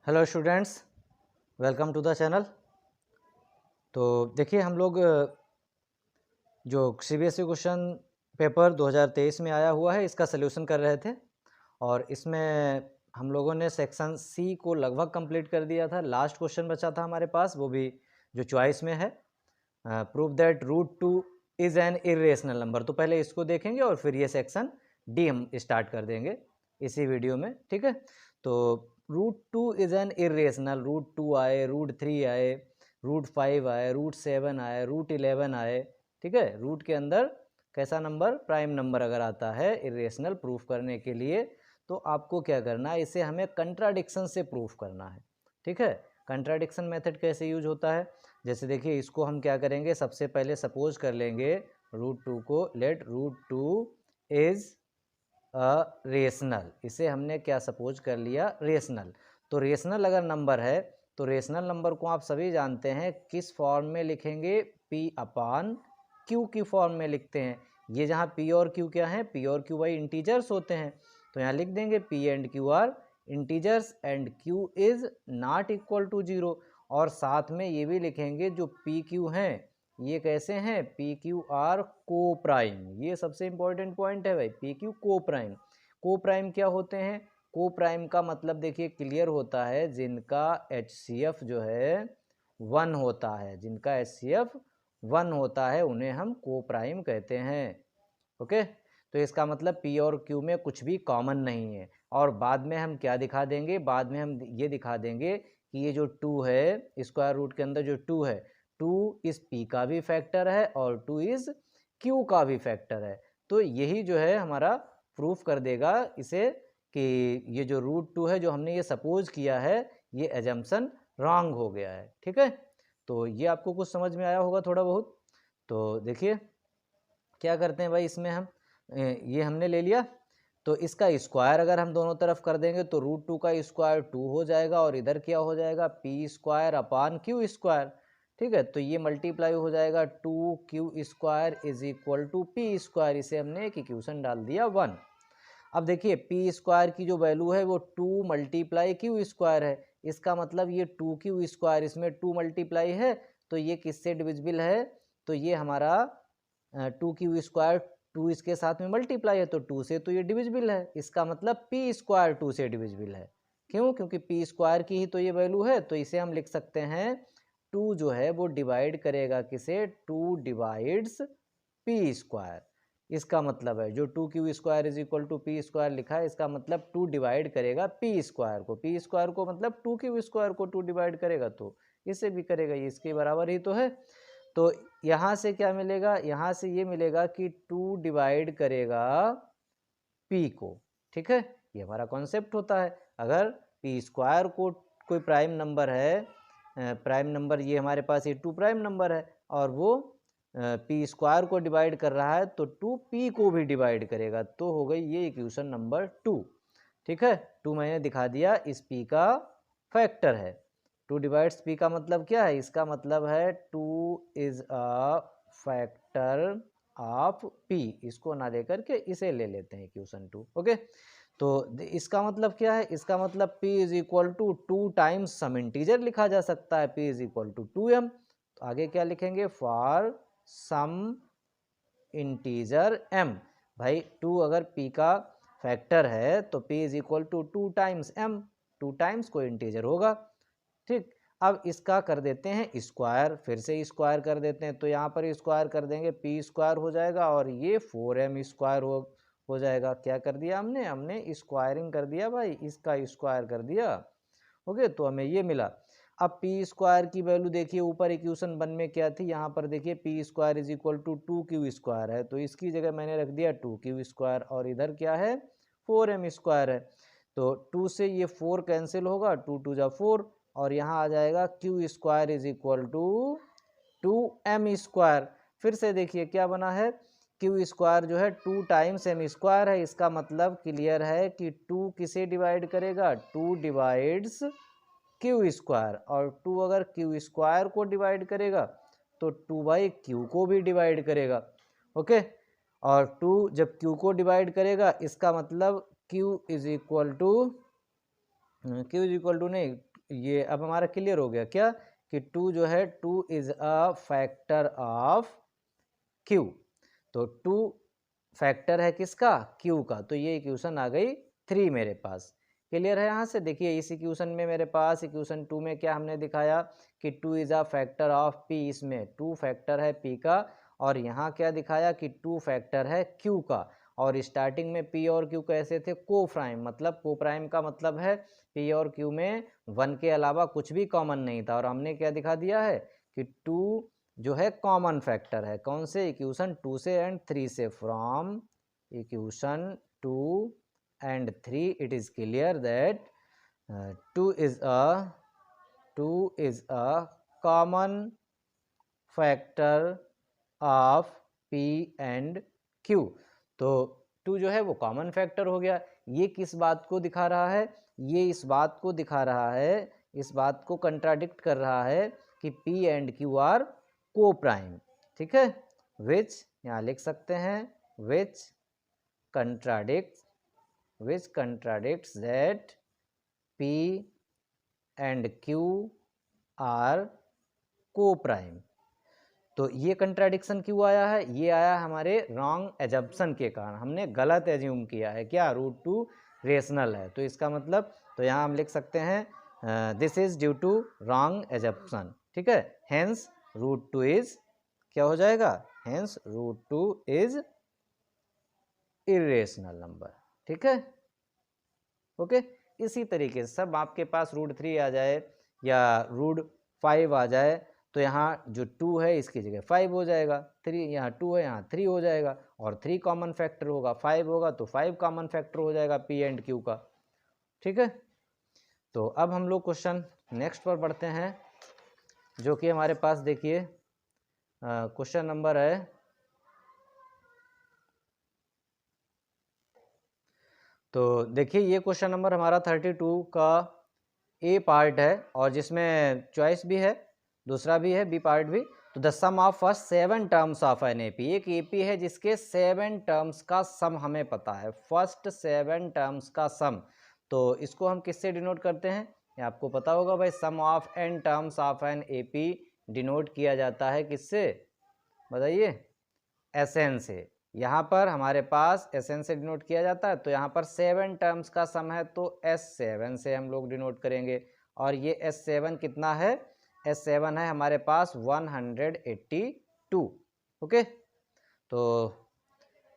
Hello students, welcome to the channel. तो देखिए हम लोग जो सीबीएसई क्वेश्चन पेपर 2023 में आया हुआ है इसका सलूशन कर रहे थे और इसमें हम लोगों ने सेक्शन सी को लगभग कंप्लीट कर दिया था। लास्ट क्वेश्चन बचा था हमारे पास, वो भी जो चॉइस में है, prove that root two is an irrational number. तो पहले इसको देखेंगे और फिर ये सेक्शन डी हम स्टार्ट कर देंगे इसी वीडियो में, ठीक है। तो root two is an irrational, root two आए, रूट थ्री आए, रूट फाइव आए, रूट सेवन आए, रूट 11 आए, ठीक है। रूट के अंदर कैसा नंबर, प्राइम नंबर अगर आता है इरेशनल प्रूफ करने के लिए, तो आपको क्या करना है, इसे हमें कंट्राडिक्शन से प्रूफ करना है, ठीक है। कंट्राडिक्शन मेथड कैसे यूज होता है, जैसे देखिए इसको हम क्या करेंगे, सबसे पहले सपोज कर लेंगे रूट टू को, let root two is a rational. इसे हमने क्या सपोज कर लिया, रेशनल। तो रेशनल अगर नंबर है तो रेशनल नंबर को आप सभी जानते हैं किस फॉर्म में लिखेंगे, पी अपान क्यू की फॉर्म में लिखते हैं। ये जहाँ पी और क्यू क्या है, पी और क्यू भाई इंटीजर्स होते हैं, तो यहाँ लिख देंगे P and Q are integers and Q is not equal to 0। और साथ में ये भी लिखेंगे जो पी क्यू हैं ये कैसे हैं, पी क्यू आर को प्राइम। ये सबसे इंपॉर्टेंट पॉइंट है भाई, पी क्यू को प्राइम। को प्राइम क्या होते हैं, को प्राइम का मतलब देखिए क्लियर होता है, जिनका HCF जो है 1 होता है, जिनका HCF 1 होता है उन्हें हम को प्राइम कहते हैं, ओके। तो इसका मतलब P और Q में कुछ भी कॉमन नहीं है। और बाद में हम क्या दिखा देंगे, बाद में हम ये दिखा देंगे कि ये जो 2 है, स्क्वायर रूट के अंदर जो 2 है, 2 इस P का भी फैक्टर है और 2 इस Q का भी फैक्टर है। तो यही जो है हमारा प्रूफ कर देगा इसे कि ये जो रूट 2 है जो हमने ये सपोज किया है ये एजम्पशन रॉन्ग हो गया है, ठीक है। तो ये आपको कुछ समझ में आया होगा थोड़ा बहुत। तो देखिए क्या करते हैं भाई, इसमें हम ये हमने ले लिया, तो इसका स्क्वायर अगर हम दोनों तरफ कर देंगे तो रूट 2 का स्क्वायर 2 हो जाएगा और इधर क्या हो जाएगा, P square upon Q square, ठीक है। तो ये मल्टीप्लाई हो जाएगा 2q square is equal to P square. इसे हमने एक इक्वेशन डाल दिया 1। अब देखिए पी स्क्वायर की जो वैल्यू है वो 2 मल्टीप्लाई क्यू स्क्वायर है, इसका मतलब ये 2q स्क्वायर, इसमें 2 मल्टीप्लाई है तो ये किससे डिविजिबल है, तो ये हमारा 2q स्क्वायर 2 इसके साथ में मल्टीप्लाई है तो 2 से तो ये डिविजिबल है, इसका मतलब पी स्क्वायर 2 से डिविजिबल है। क्यों, क्योंकि पी स्क्वायर की ही तो ये वैल्यू है, तो इसे हम लिख सकते हैं 2 जो है वो डिवाइड करेगा किसे, 2 डिवाइड्स पी स्क्वायर। इसका मतलब है जो 2q square is equal to P square लिखा है, इसका मतलब 2 डिवाइड करेगा पी स्क्वायर को, पी स्क्वायर को मतलब 2q स्क्वायर को 2 डिवाइड करेगा तो इसे भी करेगा, ये इसके बराबर ही तो है। तो यहाँ से क्या मिलेगा, यहाँ से ये मिलेगा कि 2 डिवाइड करेगा p को, ठीक है। ये हमारा कॉन्सेप्ट होता है, अगर पी स्क्वायर को कोई प्राइम नंबर है, प्राइम नंबर ये हमारे पास ये 2 प्राइम नंबर है और वो पी स्क्वायर को डिवाइड कर रहा है तो 2p को भी डिवाइड करेगा, तो हो गई ये इक्वेशन नंबर 2, ठीक है। 2 मैंने दिखा दिया, इस p का फैक्टर है। 2 डिवाइड्स p का मतलब क्या है, इसका मतलब है 2 is a factor of p। इसको ना लेकर के इसे ले लेते हैं इक्वेशन 2, ओके। तो इसका मतलब क्या है, इसका मतलब p is equal to 2 times some integer लिखा जा सकता है, p is equal to 2m। तो आगे क्या लिखेंगे, फॉर सम इंटीजर m। भाई 2 अगर p का फैक्टर है तो p is equal to 2 times m, 2 times कोई इंटीजर होगा, ठीक। अब इसका कर देते हैं स्क्वायर, फिर से स्क्वायर कर देते हैं, तो यहाँ पर स्क्वायर कर देंगे पी स्क्वायर हो जाएगा और ये 4m स्क्वायर हो जाएगा। क्या कर दिया हमने, हमने स्क्वायरिंग कर दिया भाई, इसका स्क्वायर कर दिया, ओके। तो हमें ये मिला। अब पी स्क्वायर की वैल्यू देखिए ऊपर इक्वेशन 1 में क्या थी, यहाँ पर देखिए P square is equal to 2q square है, तो इसकी जगह मैंने रख दिया 2q स्क्वायर और इधर क्या है 4m स्क्वायर है। तो 2 से ये 4 कैंसिल होगा, 2 2 जा 4 और यहाँ आ जाएगा q square is equal to 2m square. फिर से देखिए क्या बना है, q स्क्वायर जो है 2 टाइम्स m स्क्वायर है, इसका मतलब क्लियर है कि 2 किसे डिवाइड करेगा, 2 डिवाइड्स क्यू स्क्वायर, और 2 अगर क्यू स्क्वायर को डिवाइड करेगा तो 2 बाई क्यू को भी डिवाइड करेगा, ओके। और 2 जब क्यू को डिवाइड करेगा इसका मतलब क्यू इज इक्वल टू नहीं, ये अब हमारा क्लियर हो गया क्या कि 2 जो है 2 is a factor of Q। तो 2 फैक्टर है किसका, Q का। तो ये इक्वेशन आ गई 3 मेरे पास। क्लियर है यहाँ से। देखिए इस इक्वेशन में मेरे पास इक्वेशन 2 में क्या हमने दिखाया कि 2 is a factor of P, इसमें 2 फैक्टर है P का, और यहाँ क्या दिखाया कि 2 फैक्टर है Q का। और स्टार्टिंग में P और Q कैसे थे, को प्राइम, मतलब को प्राइम का मतलब है P और Q में 1 के अलावा कुछ भी कॉमन नहीं था। और हमने क्या दिखा दिया है कि 2 जो है कॉमन फैक्टर है, कौन से, इक्वेशन 2 से एंड 3 से। From equation 2 and 3 it is clear that 2 is a common factor of P and Q। तो 2 जो है वो कॉमन फैक्टर हो गया। ये किस बात को दिखा रहा है, ये इस बात को दिखा रहा है, इस बात को कंट्राडिक्ट कर रहा है कि P and Q are coprime. ठीक है, विच यहाँ लिख सकते हैं, which contradicts that P and Q are coprime. तो ये कंट्राडिक्शन क्यों आया है, ये आया हमारे रॉन्ग एजम्पशन के कारण। हमने गलत एज्यूम किया है क्या, रूट 2 रेशनल है। तो इसका मतलब, तो यहाँ हम लिख सकते हैं this is due to wrong assumption. ठीक है, हेंस रूट 2 इज क्या हो जाएगा, hence root 2 is irrational number. ठीक है, ओके। इसी तरीके से सब आपके पास रूट 3 आ जाए या रूट 5 आ जाए तो यहाँ जो 2 है इसकी जगह 5 हो जाएगा, 3 यहाँ 2 है यहाँ 3 हो जाएगा, और 3 कॉमन फैक्टर होगा, 5 होगा तो 5 कॉमन फैक्टर हो जाएगा P एंड Q का। ठीक है, तो अब हम लोग क्वेश्चन नेक्स्ट पर बढ़ते हैं, जो कि हमारे पास देखिए क्वेश्चन नंबर है, तो देखिए ये क्वेश्चन नंबर हमारा 32 का ए पार्ट है, और जिसमें चॉइस भी है, दूसरा भी है बी पार्ट भी। तो the sum of first 7 terms of an AP, एक एपी है जिसके 7 टर्म्स का सम हमें पता है, फर्स्ट 7 टर्म्स का सम। तो इसको हम किससे डिनोट करते हैं, ये आपको पता होगा भाई, sum of n terms of an AP denote किया जाता है किससे, बताइए, एसएन से। यहाँ पर हमारे पास एसएन से डिनोट किया जाता है, तो यहाँ पर 7 टर्म्स का सम है तो S7 से हम लोग डिनोट करेंगे। और ये S7 कितना है, S7 है हमारे पास 182। ओके, तो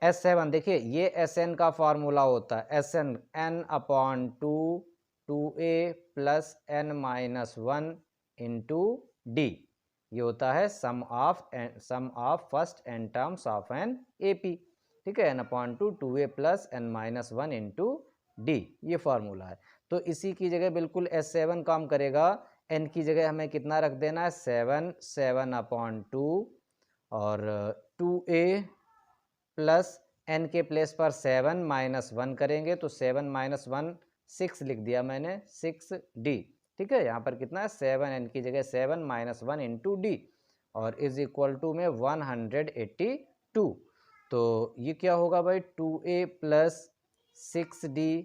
S7 देखिए ये SN का फॉर्मूला होता है, SN n/2 2a plus n-1 into d, ये होता है sum of first n terms of an AP. ठीक है, n/2 2a plus n-1 into d, ये फॉर्मूला है। तो इसी की जगह बिल्कुल S7 काम करेगा, n की जगह हमें कितना रख देना है 7/2 और 2a प्लस n के प्लेस पर 7-1 करेंगे तो 7-1 6 लिख दिया मैंने, 6d। ठीक है, यहाँ पर कितना है 7n की जगह 7-1 इंटू डी, और इज इक्वल टू में 182। तो ये क्या होगा भाई 2a प्लस 6d,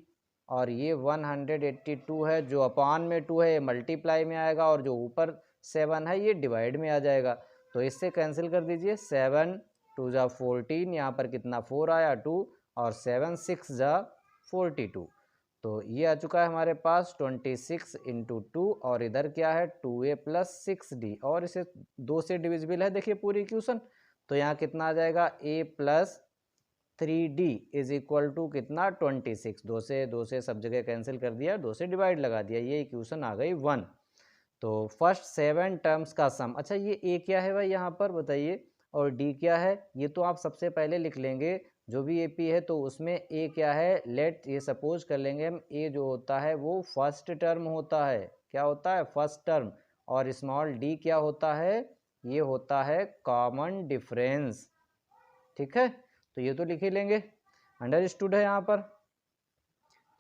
और ये 182 है, जो अपान में 2 है ये मल्टीप्लाई में आएगा, और जो ऊपर 7 है ये डिवाइड में आ जाएगा। तो इससे कैंसिल कर दीजिए, 7 2 जा 14, यहाँ पर कितना 4 आया 2, और 7 6 जा 42। तो ये आ चुका है हमारे पास 26 इंटू 2, और इधर क्या है 2a प्लस 6d, और इसे 2 से डिविजिबल है, देखिए पूरी इक्वेशन। तो यहाँ कितना आ जाएगा a plus 3d is equal to कितना 26, 2 से सब जगह कैंसिल कर दिया, 2 से डिवाइड लगा दिया, ये इक्वेशन आ गई 1। तो फर्स्ट 7 टर्म्स का सम। अच्छा ये a क्या है भाई यहाँ पर बताइए, और d क्या है, ये तो आप सबसे पहले लिख लेंगे, जो भी AP है तो उसमें a क्या है, लेट ये सपोज कर लेंगे हम, a जो होता है वो फर्स्ट टर्म होता है, क्या होता है फर्स्ट टर्म, और स्मॉल d क्या होता है, ये होता है कॉमन डिफरेंस। ठीक है, तो ये तो लिख ही लेंगे, अंडरस्टूड है यहाँ पर।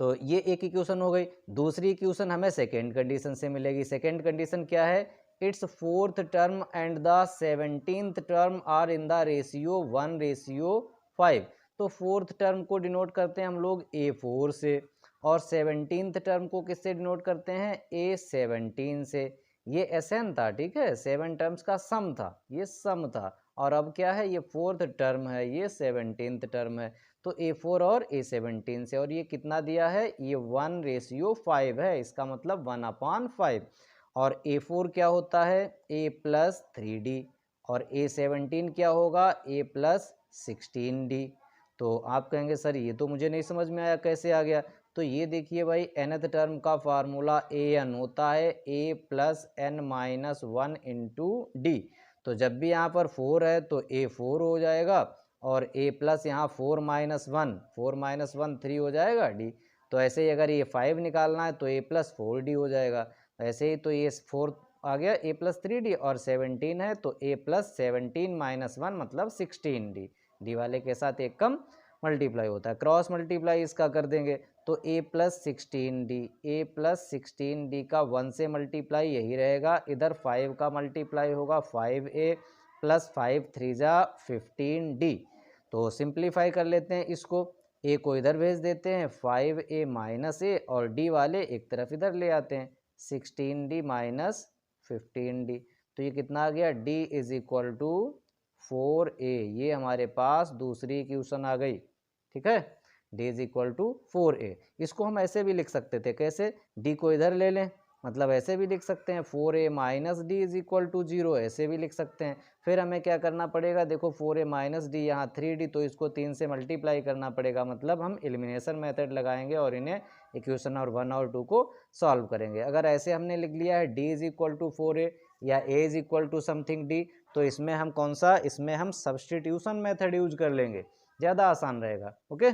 तो ये एक इक्वेशन हो गई। दूसरी इक्वेशन हमें सेकेंड कंडीशन से मिलेगी। सेकेंड कंडीशन क्या है, it's fourth term and the 17th term are in the ratio 1:5। तो फोर्थ टर्म को डिनोट करते हैं हम लोग A4 से, और 17th टर्म को किससे डिनोट करते हैं, A17 से। ये Sn था, ठीक है, 7 टर्म्स का सम था, ये सम था। और अब क्या है, ये 4th टर्म है, ये 17th टर्म है। तो A4 और A17 से, और ये कितना दिया है, ये 1:5 है, इसका मतलब 1/5। और A4 क्या होता है, A+3D, और A17 क्या होगा, A+16D। तो आप कहेंगे सर ये तो मुझे नहीं समझ में आया, कैसे आ गया। तो ये देखिए भाई, nth टर्म का फार्मूला an होता है A+n-1 इंटू डी। तो जब भी यहाँ पर 4 है तो A4 हो जाएगा, और A प्लस यहाँ 4 - 1, 4 - 1 3 हो जाएगा डी। तो ऐसे ही अगर ये 5 निकालना है तो A+4D हो जाएगा। ऐसे ही तो ये 4 आ गया, A+3D, और 17 है तो A+17 - 1 मतलब 16D। डी वाले के साथ एक कम मल्टीप्लाई होता है, क्रॉस मल्टीप्लाई इसका कर देंगे तो A+16D, A+16D का 1 से मल्टीप्लाई यही रहेगा, इधर 5 का मल्टीप्लाई होगा 5A + 5 3 जा 15D। तो सिंप्लीफाई कर लेते हैं इसको, A को इधर भेज देते हैं 5A - A, और D वाले एक तरफ इधर ले आते हैं 16D - 15D। तो ये कितना आ गया, D = 4A। ये हमारे पास दूसरी इक्वेशन आ गई, ठीक है, D = 4A। इसको हम ऐसे भी लिख सकते थे, कैसे, D को इधर ले लें, मतलब ऐसे भी लिख सकते हैं 4A - D = 0, ऐसे भी लिख सकते हैं। फिर हमें क्या करना पड़ेगा, देखो 4A - D यहाँ 3D, तो इसको 3 से मल्टीप्लाई करना पड़ेगा, मतलब हम एलिमिनेशन मेथड लगाएंगे और इन्हें इक्वेशन और 1 और 2 को सॉल्व करेंगे। अगर ऐसे हमने लिख लिया है D = 4A या A = समथिंग D, तो इसमें हम कौन सा, इसमें हम सब्सटीट्यूशन मेथड यूज कर लेंगे, ज़्यादा आसान रहेगा। ओके,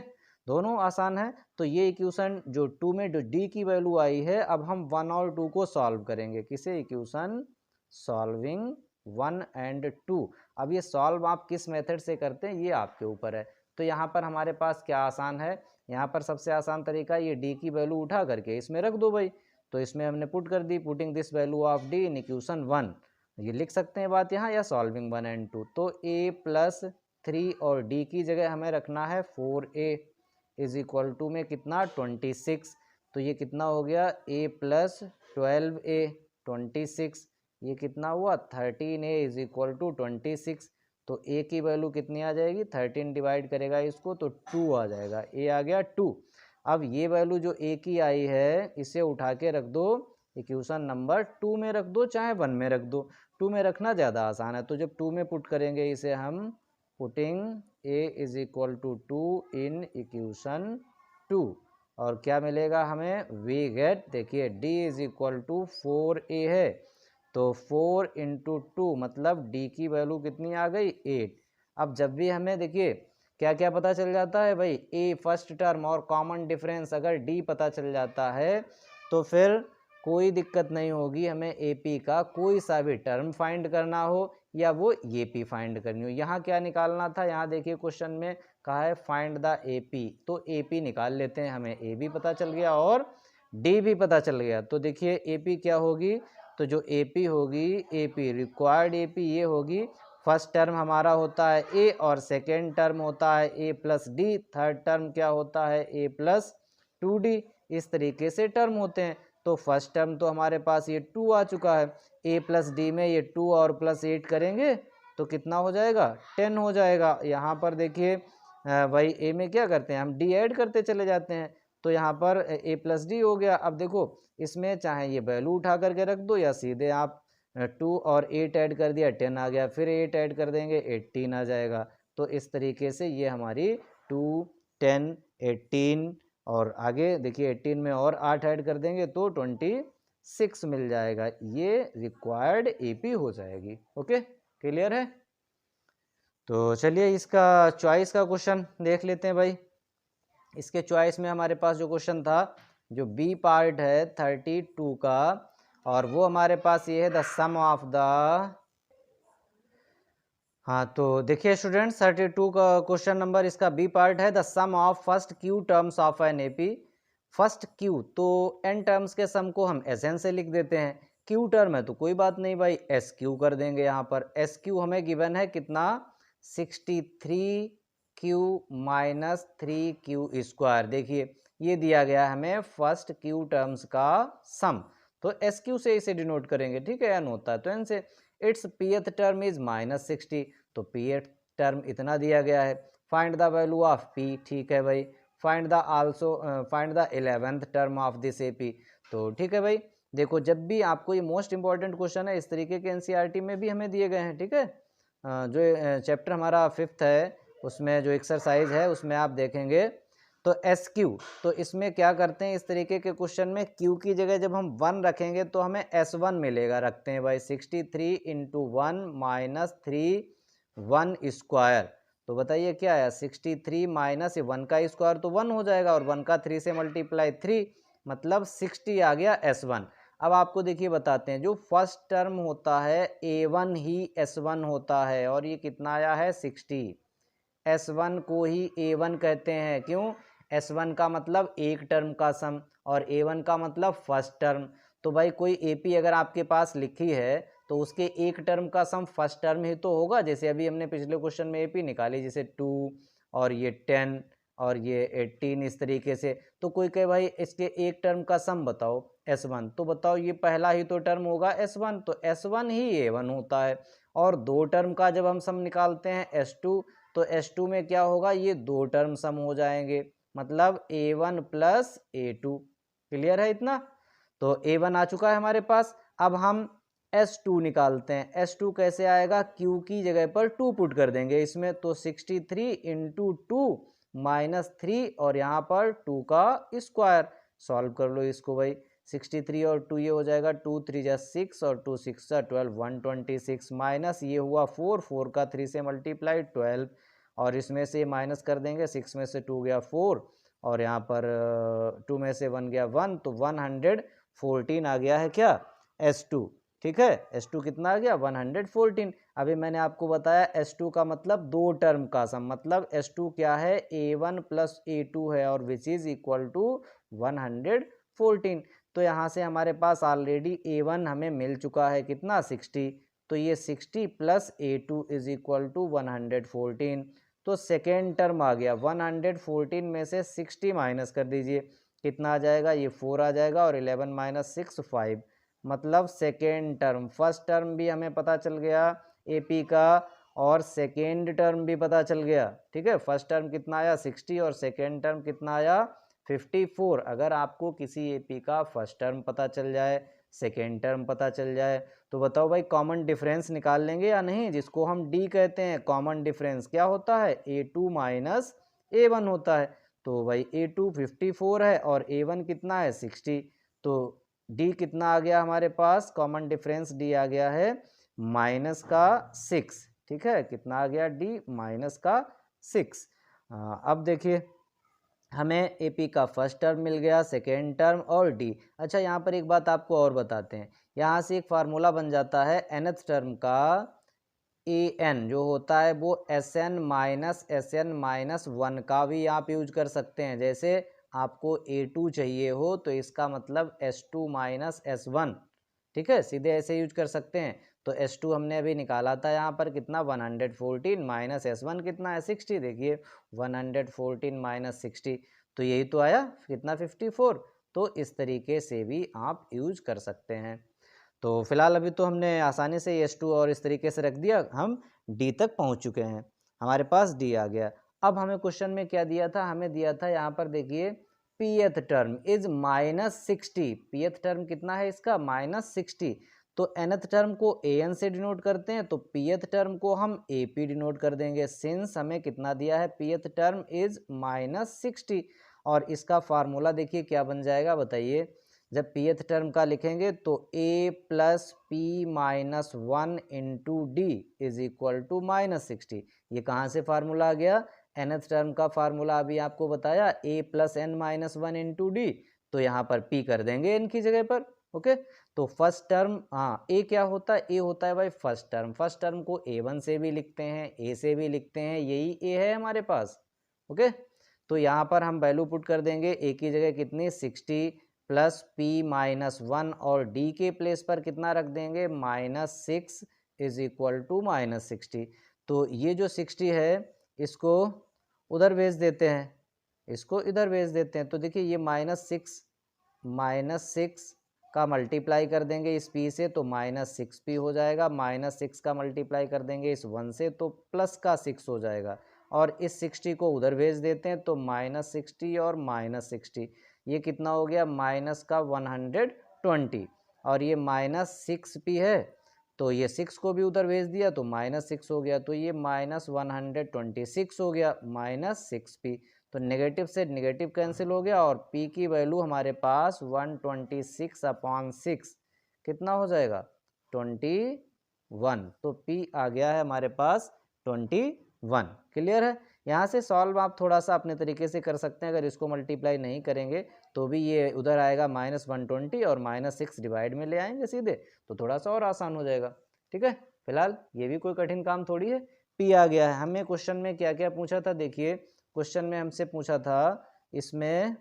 दोनों आसान है। तो ये इक्वेशन जो 2 में जो D की वैल्यू आई है, अब हम 1 और 2 को सॉल्व करेंगे, किसे, इक्वेशन सॉल्विंग 1 एंड 2। अब ये सॉल्व आप किस मेथड से करते हैं ये आपके ऊपर है। तो यहाँ पर हमारे पास क्या आसान है, यहाँ पर सबसे आसान तरीका, ये D की वैल्यू उठा करके इसमें रख दो भाई। तो इसमें हमने पुट कर दी, putting this value of D in equation 1, ये लिख सकते हैं बात यहाँ, या सॉल्विंग 1 एंड 2। तो A+3 और D की जगह हमें रखना है 4A = में कितना, 26। तो ये कितना हो गया, A+12A 26, ये कितना हुआ, 13A = 26। तो A की वैल्यू कितनी आ जाएगी, 13 डिवाइड करेगा इसको तो 2 आ जाएगा, A आ गया 2। अब ये वैल्यू जो A की आई है, इसे उठा के रख दो इक्वेशन नंबर 2 में रख दो, चाहे 1 में रख दो, 2 में रखना ज़्यादा आसान है। तो जब 2 में पुट करेंगे इसे हम, पुटिंग A = 2 इन इक्वेशन 2, और क्या मिलेगा हमें, वी गेट, देखिए D = 4A है, तो 4 × 2 मतलब D की वैल्यू कितनी आ गई, 8। अब जब भी हमें देखिए क्या क्या पता चल जाता है भाई, A फर्स्ट टर्म और कॉमन डिफरेंस अगर D पता चल जाता है तो फिर कोई दिक्कत नहीं होगी, हमें AP का कोई सा भी टर्म फाइंड करना हो या वो AP फाइंड करनी हो। यहाँ क्या निकालना था, यहाँ देखिए क्वेश्चन में कहा है फाइंड द AP, तो AP निकाल लेते हैं, हमें A भी पता चल गया और D भी पता चल गया। तो देखिए AP क्या होगी, तो जो AP होगी, AP रिक्वायर्ड AP ये होगी, फर्स्ट टर्म हमारा होता है A और सेकेंड टर्म होता है A+D, थर्ड टर्म क्या होता है A+2D, इस तरीके से टर्म होते हैं। तो फर्स्ट टर्म तो हमारे पास ये 2 आ चुका है, A+D में ये 2 और +8 करेंगे तो कितना हो जाएगा, 10 हो जाएगा। यहाँ पर देखिए भाई A में क्या करते हैं हम, D ऐड करते चले जाते हैं, तो यहाँ पर A+D हो गया। अब देखो इसमें चाहे ये वैल्यू उठा करके रख दो या सीधे आप 2 और 8 ऐड कर दिया, 10 आ गया, फिर 8 ऐड कर देंगे 18 आ जाएगा। तो इस तरीके से ये हमारी 2, 10, 18 और आगे देखिए 18 में और 8 ऐड कर देंगे तो 26 मिल जाएगा, ये रिक्वायर्ड AP हो जाएगी। ओके, क्लियर है। तो चलिए इसका चॉइस का क्वेश्चन देख लेते हैं भाई। इसके चॉइस में हमारे पास जो क्वेश्चन था, जो बी पार्ट है 32 का, और वो हमारे पास ये है द सम ऑफ द, हाँ तो देखिए स्टूडेंट्स 32 का क्वेश्चन नंबर, इसका बी पार्ट है the sum of first Q terms of an AP। First Q, तो एन टर्म्स के सम को हम SN से लिख देते हैं, क्यू टर्म है तो कोई बात नहीं भाई SQ कर देंगे। यहाँ पर SQ हमें गिवन है कितना, 63Q - 3Q²। देखिए ये दिया गया है हमें फर्स्ट क्यू टर्म्स का सम, तो एस क्यू से इसे डिनोट करेंगे, ठीक है, एन होता है तो एन से। इट्स पीएथ टर्म इज -60, तो पीएथ टर्म इतना दिया गया है। Find the value of P, ठीक है भाई। Find the 11th term of this AP, तो ठीक है भाई। देखो जब भी आपको, ये मोस्ट इंपॉर्टेंट क्वेश्चन है, इस तरीके के एनसीईआरटी में भी हमें दिए गए हैं, ठीक है। जो चैप्टर हमारा 5th है उसमें जो एक्सरसाइज है उसमें आप देखेंगे तो एस क्यू, तो इसमें क्या करते हैं, इस तरीके के क्वेश्चन में क्यू की जगह जब हम 1 रखेंगे तो हमें S1 मिलेगा, रखते हैं भाई 63 इंटू 1 माइनस 3 1 स्क्वायर, तो बताइए क्या है 63 माइनस 1 का स्क्वायर तो 1 हो जाएगा, और 1 का 3 से मल्टीप्लाई 3 मतलब 60 आ गया S1। अब आपको देखिए बताते हैं, जो फर्स्ट टर्म होता है A1 ही S1 होता है, और ये कितना आया है 60, S1 को ही A1 कहते हैं, क्यों, S1 का मतलब एक टर्म का सम और A1 का मतलब फर्स्ट टर्म। तो भाई कोई एपी अगर आपके पास लिखी है तो उसके एक टर्म का सम फर्स्ट टर्म ही तो होगा, जैसे अभी हमने पिछले क्वेश्चन में एपी निकाली, जैसे 2 और ये 10 और ये 18, इस तरीके से। तो कोई कहे भाई इसके एक टर्म का सम बताओ S1, तो बताओ ये पहला ही तो टर्म होगा S1, तो S1 ही A1 होता है। और दो टर्म का जब हम सम निकालते हैं S2, तो S2 में क्या होगा, ये दो टर्म सम हो जाएंगे, मतलब A1 प्लस A2। क्लियर है इतना, तो A1 आ चुका है हमारे पास। अब हम S2 निकालते हैं, S2 कैसे आएगा, Q की जगह पर 2 पुट कर देंगे इसमें, तो 63 इंटू 2 माइनस 3 और यहाँ पर 2 का स्क्वायर, सॉल्व कर लो इसको भाई। 63 और 2 ये हो जाएगा, 2 3 जा 6 और 2 6 जा 12, 126 माइनस ये हुआ 4, 4 का 3 से मल्टीप्लाई 12, और इसमें से माइनस कर देंगे, 6 में से 2 गया 4 और यहाँ पर 2 में से 1 गया 1, तो 114 आ गया है क्या S2, ठीक है। S2 कितना आ गया 114। अभी मैंने आपको बताया S2 का मतलब दो टर्म का सम, मतलब S2 क्या है A1 प्लस A2 है, और विच इज इक्वल टू 114। तो यहाँ से हमारे पास ऑलरेडी A1 हमें मिल चुका है कितना 60, तो ये 60 plus A2 is equal to 114। तो सेकेंड टर्म आ गया, 114 में से 60 माइनस कर दीजिए, कितना आ जाएगा, ये 4 आ जाएगा, और 11 माइनस 6 5, मतलब सेकेंड टर्म। फर्स्ट टर्म भी हमें पता चल गया एपी का, और सेकेंड टर्म भी पता चल गया, ठीक है। फर्स्ट टर्म कितना आया 60 और सेकेंड टर्म कितना आया 54। अगर आपको किसी एपी का फर्स्ट टर्म पता चल जाए, सेकेंड टर्म पता चल जाए, तो बताओ भाई कॉमन डिफरेंस निकाल लेंगे या नहीं, जिसको हम डी कहते हैं। कॉमन डिफरेंस क्या होता है, A2 माइनस A1 होता है, तो भाई A2 54 है और A1 कितना है 60, तो डी कितना आ गया हमारे पास, कॉमन डिफरेंस डी आ गया है माइनस का 6, ठीक है। कितना आ गया डी माइनस का 6। अब देखिए हमें एपी का फर्स्ट टर्म मिल गया, सेकेंड टर्म और डी। अच्छा यहाँ पर एक बात आपको और बताते हैं, यहाँ से एक फार्मूला बन जाता है nth टर्म का, an जो होता है वो SN माइनस 1 का भी आप यूज कर सकते हैं। जैसे आपको A2 चाहिए हो तो इसका मतलब S2 माइनस S1, ठीक है, सीधे ऐसे यूज कर सकते हैं। तो S2 हमने अभी निकाला था यहाँ पर कितना 114 माइनस S1 कितना है 60, देखिए 114 माइनस 60, तो यही तो आया कितना 54। तो इस तरीके से भी आप यूज कर सकते हैं। तो फिलहाल अभी तो हमने आसानी से S2 और इस तरीके से रख दिया, हम D तक पहुँच चुके हैं, हमारे पास D आ गया। अब हमें क्वेश्चन में क्या दिया था, हमें दिया था यहाँ पर देखिए पीएथ टर्म इज -60, पीएथ टर्म कितना है इसका -60, तो nth टर्म को an से डिनोट करते हैं, तो पीएथ टर्म को हम ap डिनोट कर देंगे, सिंस हमें कितना दिया है पीएथ टर्म इज -60। और इसका फार्मूला देखिए क्या बन जाएगा बताइए, जब पीएथ टर्म का लिखेंगे तो a plus P minus 1 into D is equal to -60। ये कहाँ से फार्मूला आ गया, nth टर्म का फार्मूला अभी आपको बताया a plus n minus 1 into D, तो यहाँ पर p कर देंगे n की जगह पर, ओके। तो फर्स्ट टर्म, हाँ a क्या होता है, a होता है भाई फर्स्ट टर्म, फर्स्ट टर्म को a1 से भी लिखते हैं a से भी लिखते हैं, यही a है हमारे पास, ओके। तो यहाँ पर हम वैल्यू पुट कर देंगे, a की जगह कितनी 60 प्लस पी माइनस 1 और डी के प्लेस पर कितना रख देंगे -6 इज इक्वल टू -60। तो ये जो 60 है इसको उधर भेज देते हैं, इसको इधर भेज देते हैं। तो देखिए ये -6 का मल्टीप्लाई कर देंगे इस p से तो -6p हो जाएगा, -6 का मल्टीप्लाई कर देंगे इस 1 से तो प्लस का 6 हो जाएगा, और इस 60 को उधर भेज देते हैं तो -60 और -60 ये कितना हो गया, माइनस का 120, और ये -6p है तो ये 6 को भी उधर भेज दिया तो -6 हो गया, तो ये -126 हो गया, -6p। तो नेगेटिव से नेगेटिव कैंसिल हो गया और p की वैल्यू हमारे पास 126/6 कितना हो जाएगा, 21। तो p आ गया है हमारे पास 21। क्लियर है। यहाँ से सॉल्व आप थोड़ा सा अपने तरीके से कर सकते हैं, अगर इसको मल्टीप्लाई नहीं करेंगे तो भी ये उधर आएगा -120 और -6 डिवाइड में ले आएंगे सीधे, तो थोड़ा सा और आसान हो जाएगा। ठीक है, फिलहाल ये भी कोई कठिन काम थोड़ी है। p आ गया है। हमें क्वेश्चन में क्या क्या पूछा था, देखिए क्वेश्चन में हमसे पूछा था इसमें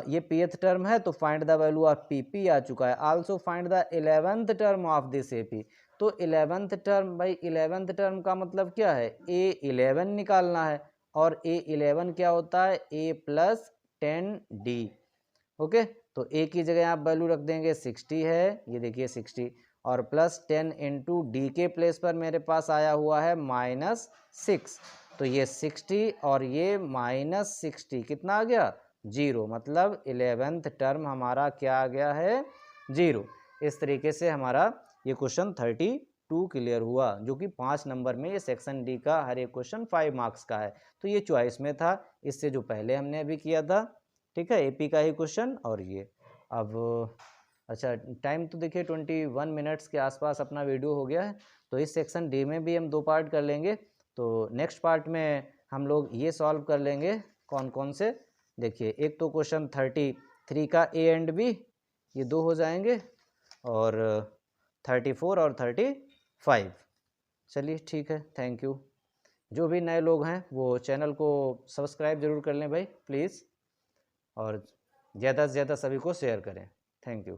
ये pth टर्म है तो find the value of p आ चुका है। Also find the 11th term of this ap। तो 11th टर्म, भाई 11th टर्म का मतलब क्या है, a11 निकालना है, और a11 क्या होता है, a + 10d। ओके, तो a की जगह आप वैल्यू रख देंगे 60 है, ये देखिए 60, और +10 × d के प्लेस पर मेरे पास आया हुआ है -6, तो ये 60 और ये -60 कितना आ गया, 0, मतलब 11th टर्म हमारा क्या आ गया है, 0। इस तरीके से हमारा ये क्वेश्चन 32 क्लियर हुआ, जो कि 5 नंबर में ये सेक्शन डी का हर एक क्वेश्चन 5 मार्क्स का है। तो ये चॉइस में था, इससे जो पहले हमने अभी किया था, ठीक है, एपी का ही क्वेश्चन। और ये अब अच्छा टाइम तो देखिए 21 मिनट्स के आसपास अपना वीडियो हो गया है, तो इस सेक्शन डी में भी हम 2 पार्ट कर लेंगे। तो नेक्स्ट पार्ट में हम लोग ये सॉल्व कर लेंगे कौन कौन से, देखिए एक तो क्वेश्चन 33 का ए एंड बी, ये 2 हो जाएंगे, और 34 और 35। चलिए ठीक है, थैंक यू। जो भी नए लोग हैं वो चैनल को सब्सक्राइब जरूर कर लें भाई प्लीज़, और ज़्यादा से ज़्यादा सभी को शेयर करें। Thank you.